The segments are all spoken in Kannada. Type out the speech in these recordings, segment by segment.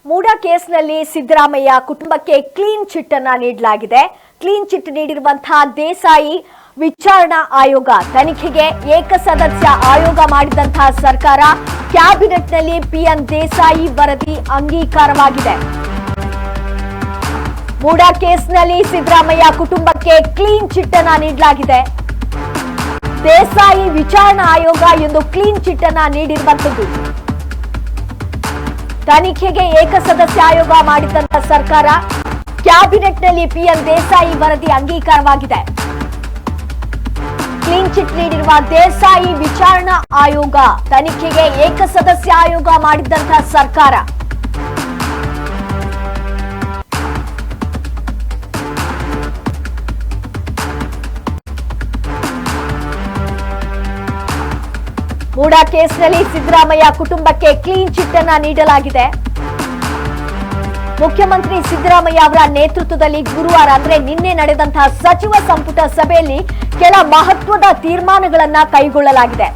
ಮೂಡಾ ಕೇಸ್ನಲ್ಲಿ ಸಿದ್ದರಾಮಯ್ಯ ಕುಟುಂಬಕ್ಕೆ ಕ್ಲೀನ್ ಚಿಟ್ ಅನ್ನು ನೀಡಲಾಗಿದೆ. ಕ್ಲೀನ್ ಚಿಟ್ ನೀಡಿರುವಂತಹ ದೇಸಾಯಿ ವಿಚಾರಣಾ ಆಯೋಗ ತನಿಖೆಗೆ ಏಕಸದಸ್ಯ ಆಯೋಗ ಮಾಡಿದಂತಹ ಸರ್ಕಾರ ಕ್ಯಾಬಿನೆಟ್ನಲ್ಲಿ ಪಿಎನ್ ದೇಸಾಯಿ ವರದಿ ಅಂಗೀಕಾರವಾಗಿದೆ. ಮೂಡಾ ಕೇಸ್ನಲ್ಲಿ ಸಿದ್ದರಾಮಯ್ಯ ಕುಟುಂಬಕ್ಕೆ ಕ್ಲೀನ್ ಚಿಟ್ ಅನ್ನು ನೀಡಲಾಗಿದೆ. ದೇಸಾಯಿ ವಿಚಾರಣಾ ಆಯೋಗ ಎಂದು ಕ್ಲೀನ್ ಚಿಟ್ ಅನ್ನು ನೀಡಿರುವಂತದ್ದು. ತನಿಖೆಗೆ ಏಕಸದಸ್ಯ ಆಯೋಗ ಮಾಡಿದಂತ ಸರ್ಕಾರ ಕ್ಯಾಬಿನೆಟ್ನಲ್ಲಿ ಪಿಎನ್ ದೇಸಾಯಿ ವರದಿ ಅಂಗೀಕಾರವಾಗಿದೆ. ಕ್ಲೀನ್ ಚಿಟ್ ನೀಡಿರುವ ದೇಸಾಯಿ ವಿಚಾರಣಾ ಆಯೋಗ ತನಿಖೆಗೆ ಏಕಸದಸ್ಯ ಆಯೋಗ ಮಾಡಿದಂತಹ ಸರ್ಕಾರ ಮೂಡಾ ಕೇಸ್ನಲ್ಲಿ ಸಿದ್ದರಾಮಯ್ಯ ಕುಟುಂಬಕ್ಕೆ ಕ್ಲೀನ್ ಚಿಟ್ ಅನ್ನ ನೀಡಲಾಗಿದೆ. ಮುಖ್ಯಮಂತ್ರಿ ಸಿದ್ದರಾಮಯ್ಯ ಅವರ ನೇತೃತ್ವದಲ್ಲಿ ಗುರುವಾರ ಅಂದ್ರೆ ನಿನ್ನೆ ನಡೆದಂತಹ ಸಚಿವ ಸಂಪುಟ ಸಭೆಯಲ್ಲಿ ಕೆಲ ಮಹತ್ವದ ತೀರ್ಮಾನಗಳನ್ನ ಕೈಗೊಳ್ಳಲಾಗಿದೆ.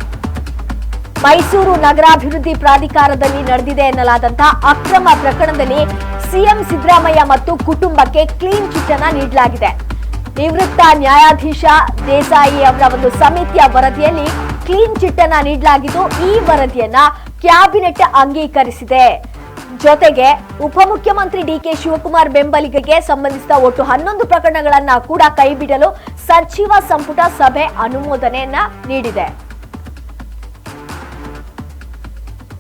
ಮೈಸೂರು ನಗರಾಭಿವೃದ್ಧಿ ಪ್ರಾಧಿಕಾರದಲ್ಲಿ ನಡೆದಿದೆ ಎನ್ನಲಾದಂತಹ ಅಕ್ರಮ ಪ್ರಕರಣದಲ್ಲಿ ಸಿಎಂ ಸಿದ್ದರಾಮಯ್ಯ ಮತ್ತು ಕುಟುಂಬಕ್ಕೆ ಕ್ಲೀನ್ ಚಿಟ್ ಅನ್ನ ನೀಡಲಾಗಿದೆ. ನಿವೃತ್ತ ನ್ಯಾಯಾಧೀಶ ದೇಸಾಯಿ ಅವರ ಒಂದು ಸಮಿತಿಯ ವರದಿಯಲ್ಲಿ ಕ್ಲೀನ್ ಚಿಟ್ ಅನ್ನ ನೀಡಲಾಗಿದ್ದು, ಈ ವರದಿಯನ್ನ ಕ್ಯಾಬಿನೆಟ್ ಅಂಗೀಕರಿಸಿದೆ. ಜೊತೆಗೆ ಉಪಮುಖ್ಯಮಂತ್ರಿ ಡಿಕೆ ಶಿವಕುಮಾರ್ ಬೆಂಬಲಿಗರಿಗೆ ಸಂಬಂಧಿಸಿದ ಒಟ್ಟು 11 ಪ್ರಕರಣಗಳನ್ನ ಕೂಡ ಕೈಬಿಡಲು ಸಚಿವ ಸಂಪುಟ ಸಭೆ ಅನುಮೋದನೆಯನ್ನ ನೀಡಿದೆ.